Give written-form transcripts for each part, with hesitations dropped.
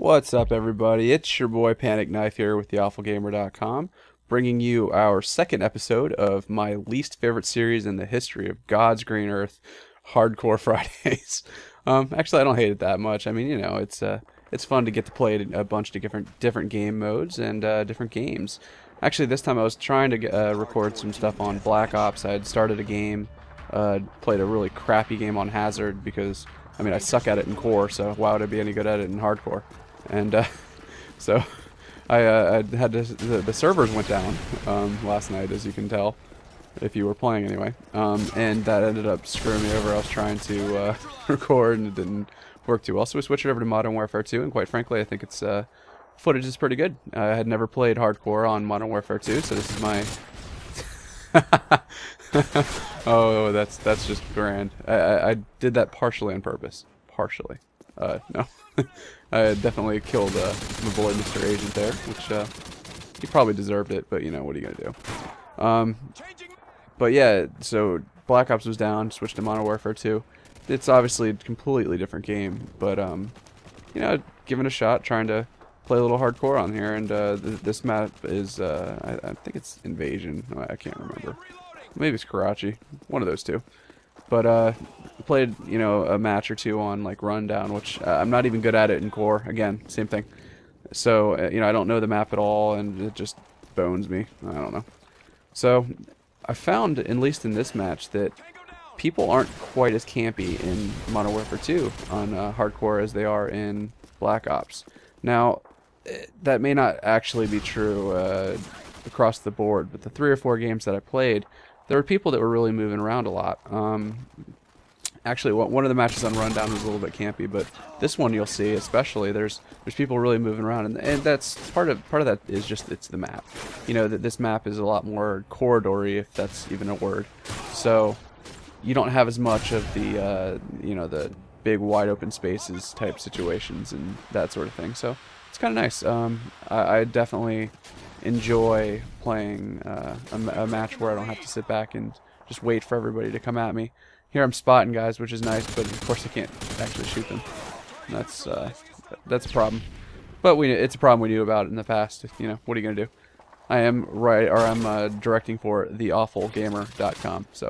What's up, everybody? It's your boy Pan1cKnife here with theawfulgamer.com, bringing you our second episode of my least favorite series in the history of God's green earth, Hardcore Fridays. Actually, I don't hate it that much. I mean, you know, it's fun to get to play a bunch of different game modes and different games. Actually, this time I was trying to record some stuff on Black Ops. I had started a game, played a really crappy game on Hazard because, I mean, I suck at it in core, so why would I be any good at it in hardcore? And so I had to, the servers went down last night, as you can tell, if you were playing anyway. And that ended up screwing me over. I was trying to record and it didn't work too well. So we switched it over to Modern Warfare 2, and quite frankly, I think its footage is pretty good. I had never played hardcore on Modern Warfare 2, so this is my... Oh, that's just grand. I did that partially on purpose. Partially. No. I definitely killed my boy MrAg3nt there, which he probably deserved it, but you know, what are you gonna do? But yeah, so Black Ops was down, switched to Modern Warfare 2. It's obviously a completely different game, but you know, giving it a shot, trying to play a little hardcore on here, and this map is I think it's Invasion. I can't remember. Maybe it's Karachi, one of those two. But played, you know, a match or two on like Rundown, which I'm not even good at it in core. Again, same thing. So you know, I don't know the map at all, and it just bones me. I don't know. So I found, at least in this match, that people aren't quite as campy in Modern Warfare 2 on hardcore as they are in Black Ops. Now, that may not actually be true across the board, but the 3 or 4 games that I played, there were people that were really moving around a lot. Actually, one of the matches on Rundown was a little bit campy, but this one you'll see, especially, there's people really moving around, and that's part of that is just it's the map. You know, that this map is a lot more corridory, if that's even a word. So you don't have as much of the you know, the big wide open spaces type situations and that sort of thing. So it's kind of nice. I definitely enjoy playing a match where I don't have to sit back and just wait for everybody to come at me. Here I'm spotting guys, which is nice, but of course I can't actually shoot them. That's a problem. But it's a problem we knew about in the past. You know, what are you gonna do? I'm directing for theawfulgamer.com, so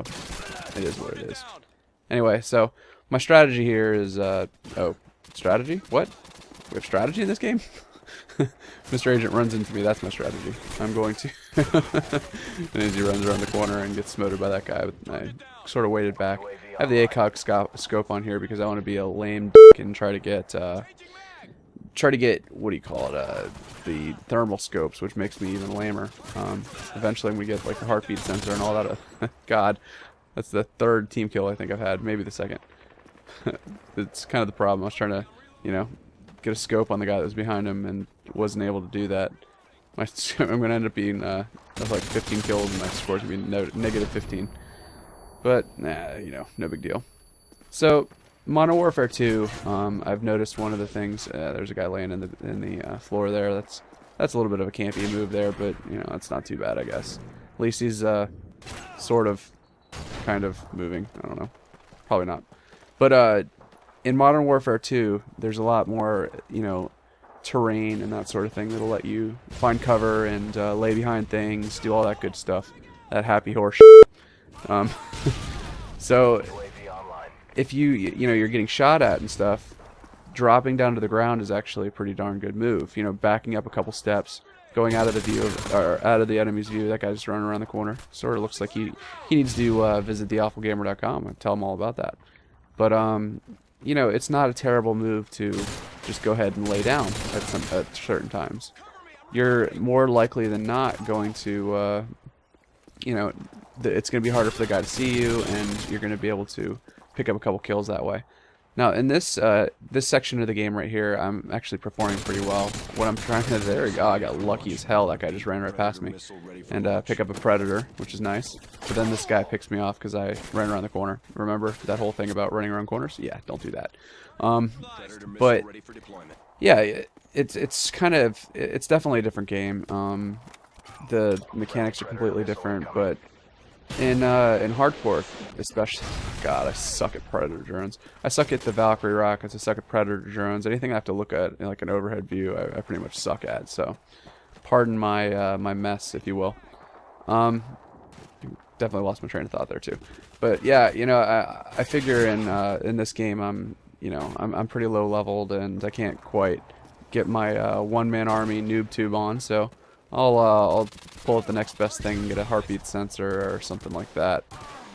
it is what it is. Anyway, so my strategy here is oh, strategy? What? We have strategy in this game? MrAg3nt runs into me, that's my strategy. I'm going to... and as he runs around the corner and gets smoted by that guy, I sort of waited back. I have the ACOG scope on here because I want to be a lame dick and try to get, what do you call it, the thermal scopes, which makes me even lamer. Eventually I'm going to get like the heartbeat sensor and all that. God, that's the 3rd team kill I think I've had, maybe the 2nd. It's kind of the problem. I was trying to, you know, get a scope on the guy that was behind him and wasn't able to do that. I'm going to end up being like 15 kills and my score's going to be negative 15. But, nah, you know, no big deal. So, Modern Warfare 2, I've noticed one of the things, there's a guy laying in the floor there. That's a little bit of a campy move there, but, you know, it's not too bad, I guess. At least he's sort of, kind of moving. I don't know. Probably not. But, in Modern Warfare 2, there's a lot more, you know, terrain and that sort of thing that'll let you find cover and lay behind things, do all that good stuff. That happy horse shit. So, if you know, you're getting shot at and stuff, dropping down to the ground is actually a pretty darn good move. You know, backing up a couple steps, going out of the view or out of the enemy's view. That guy's just running around the corner. Sort of looks like he needs to visit theawfulgamer.com and tell him all about that. But you know, it's not a terrible move to just go ahead and lay down at certain times. You're more likely than not going to, you know, it's going to be harder for the guy to see you, and you're going to be able to pick up a couple kills that way. Now, in this this section of the game right here, I'm actually performing pretty well. What I'm trying to... There we go. I got lucky as hell. That guy just ran right past me. And pick up a Predator, which is nice. But then this guy picks me off because I ran around the corner. Remember that whole thing about running around corners? Yeah, don't do that. But, yeah, it's kind of... It's definitely a different game. The mechanics are completely different, but... in hardcore, especially, God, I suck at predator drones. I suck at the Valkyrie rockets. I suck at predator drones. Anything I have to look at in like an overhead view, I pretty much suck at. So, pardon my my mess, if you will. Definitely lost my train of thought there too. But yeah, you know, I figure in this game I'm pretty low leveled and I can't quite get my one-man army noob tube on. So I'll pull up the next best thing and get a heartbeat sensor or something like that.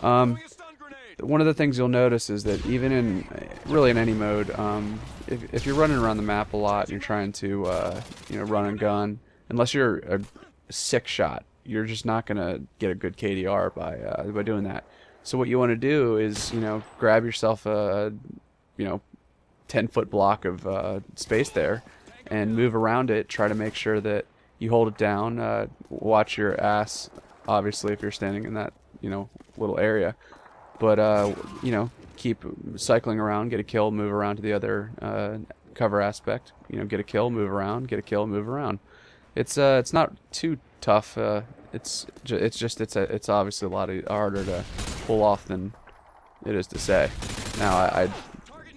One of the things you'll notice is that even in really in any mode, if you're running around the map a lot and you're trying to run and gun, unless you're a sick shot, you're just not gonna get a good KDR by doing that. So what you want to do is grab yourself a 10-foot block of space there and move around it. Try to make sure that you hold it down. Watch your ass, obviously, if you're standing in that little area. But keep cycling around, get a kill, move around to the other cover aspect. Get a kill, move around, get a kill, move around. It's not too tough. It's obviously a lot harder to pull off than it is to say. Now I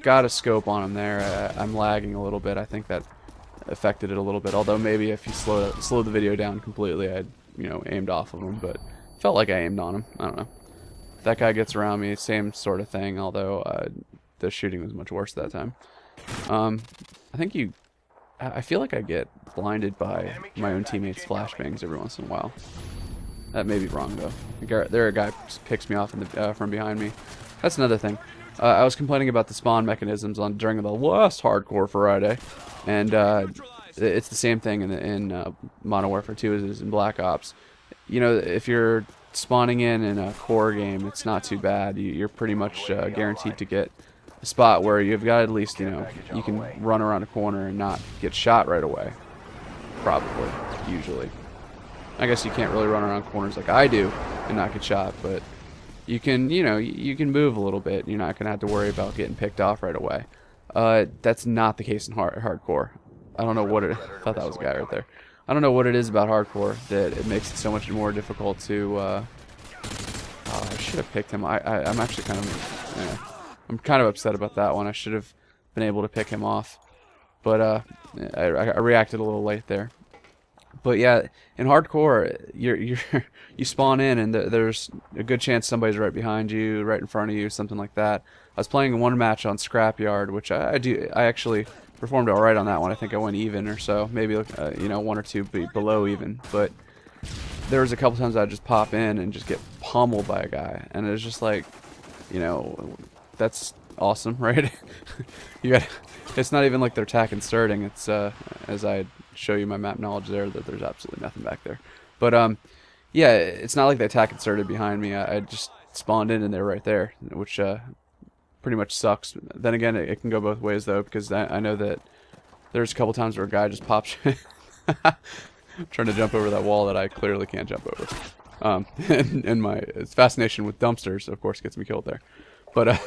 got a scope on him there. I'm lagging a little bit. I think that affected it a little bit. Although maybe if you slow the video down completely, I'd aimed off of him. But felt like I aimed on him. I don't know. That guy gets around me, same sort of thing. Although the shooting was much worse that time. I feel like I get blinded by my own teammates' flashbangs every once in a while. That may be wrong though. There a guy picks me off from behind me. That's another thing. I was complaining about the spawn mechanisms during the last hardcore Friday, and it's the same thing in Modern Warfare 2 as it is in Black Ops. If you're spawning in a core game, it's not too bad. You're pretty much guaranteed to get a spot where you've got at least you can run around a corner and not get shot right away. Probably, usually. I guess you can't really run around corners like I do and not get shot, but you can you can move a little bit. You're not gonna have to worry about getting picked off right away. That's not the case in hardcore. I don't know what it. I thought that was a guy right there. I don't know what it is about hardcore that it makes it so much more difficult to. I should have picked him. I'm actually kind of. I'm kind of upset about that one. I should have been able to pick him off, but I reacted a little late there. But yeah, in hardcore, you spawn in and there's a good chance somebody's right behind you, right in front of you, something like that. I was playing one match on Scrapyard, which I actually performed all right on that one. I think I went even or so, maybe one or two below even. But there was a couple times I'd just pop in and just get pummeled by a guy, and it was just like, that's awesome, right? It's not even like they're tack inserting. It's as I show you my map knowledge there, that there's absolutely nothing back there. But yeah, it's not like they attack inserted behind me. I just spawned in and they're right there, which pretty much sucks. Then again, it can go both ways though, because I know that there's a couple times where a guy just pops trying to jump over that wall that I clearly can't jump over. And my fascination with dumpsters, of course, gets me killed there. But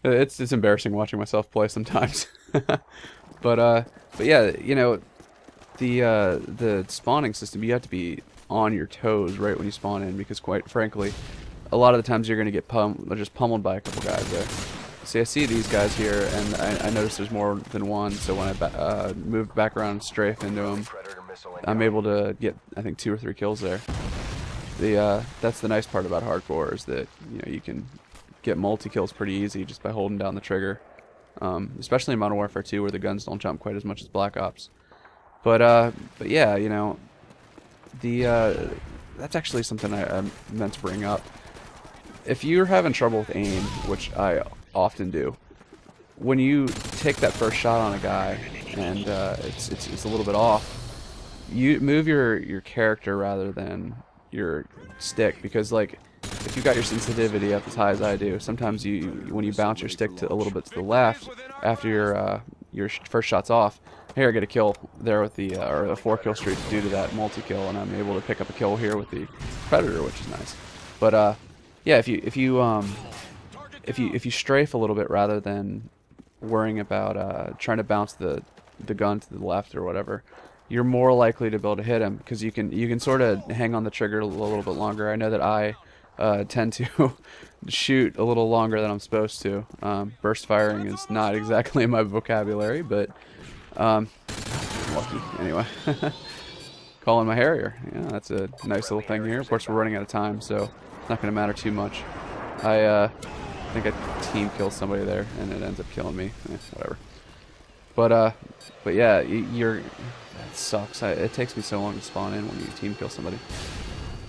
it's embarrassing watching myself play sometimes. But yeah, the spawning system, you have to be on your toes right when you spawn in, because quite frankly, a lot of the times you're going to get just pummeled by a couple guys there. See, I see these guys here, and I notice there's more than one, so when I move back around and strafe into them, I'm able to get, I think, 2 or 3 kills there. That's the nice part about hardcore, is that you can get multi-kills pretty easy just by holding down the trigger. Especially in Modern Warfare 2, where the guns don't jump quite as much as Black Ops. But yeah, that's actually something I meant to bring up. If you're having trouble with aim, which I often do, when you take that first shot on a guy and it's a little bit off, you move your character rather than your stick, because like, if you've got your sensitivity up as high as I do, sometimes when you bounce your stick a little bit to the left after your first shot's off, here I get a kill there with or a 4-kill streak due to that multi-kill, and I'm able to pick up a kill here with the Predator, which is nice. But yeah, if you strafe a little bit rather than worrying about trying to bounce the gun to the left or whatever, you're more likely to be able to hit him because you can sort of hang on the trigger a little bit longer. I know that I tend to shoot a little longer than I'm supposed to. Burst firing is not exactly in my vocabulary, but lucky anyway. Calling my Harrier. Yeah, that's a nice little thing here. Of course, we're running out of time, so it's not going to matter too much. I think I team killed somebody there, and it ends up killing me. Whatever. But yeah, that sucks. It takes me so long to spawn in when you team kill somebody.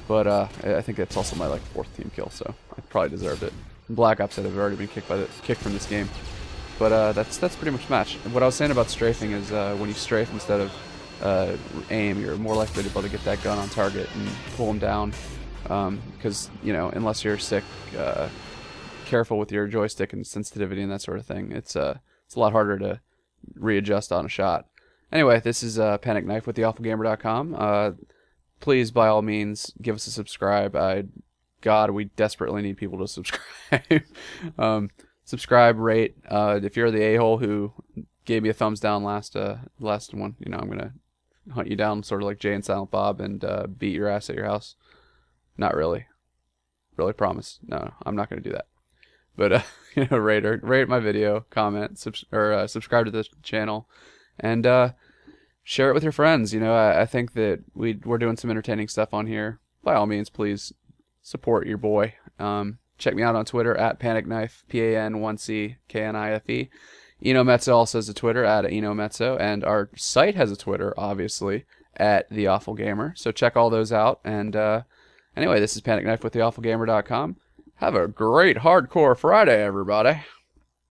But I think that's also my like 4th team kill, so I probably deserved it. Black Ops have already been kicked from this game. But that's pretty much match. What I was saying about strafing is when you strafe instead of aim, you're more likely to be able to get that gun on target and pull them down. Because you know, unless you're sick, careful with your joystick and sensitivity and that sort of thing, it's a lot harder to readjust on a shot. Anyway, this is Pan1cKnife with theawfulgamer.com. Please, by all means, give us a subscribe. God, we desperately need people to subscribe. Subscribe, rate. If you're the a-hole who gave me a thumbs down last one, you know, I'm gonna hunt you down, sort of like Jay and Silent Bob, and beat your ass at your house. Not really. Really, promise. No, I'm not gonna do that. But you know, rate my video, comment, subscribe to this channel, and share it with your friends. You know, I think that we're doing some entertaining stuff on here. By all means, please support your boy. Check me out on Twitter at Pan1cKnife, Pan1cKnife. Eno Metzo also has a Twitter at Eno Metzo, and our site has a Twitter, obviously, at The Awful Gamer. So check all those out. And anyway, this is Pan1cKnife with theawfulgamer.com. Have a great hardcore Friday, everybody.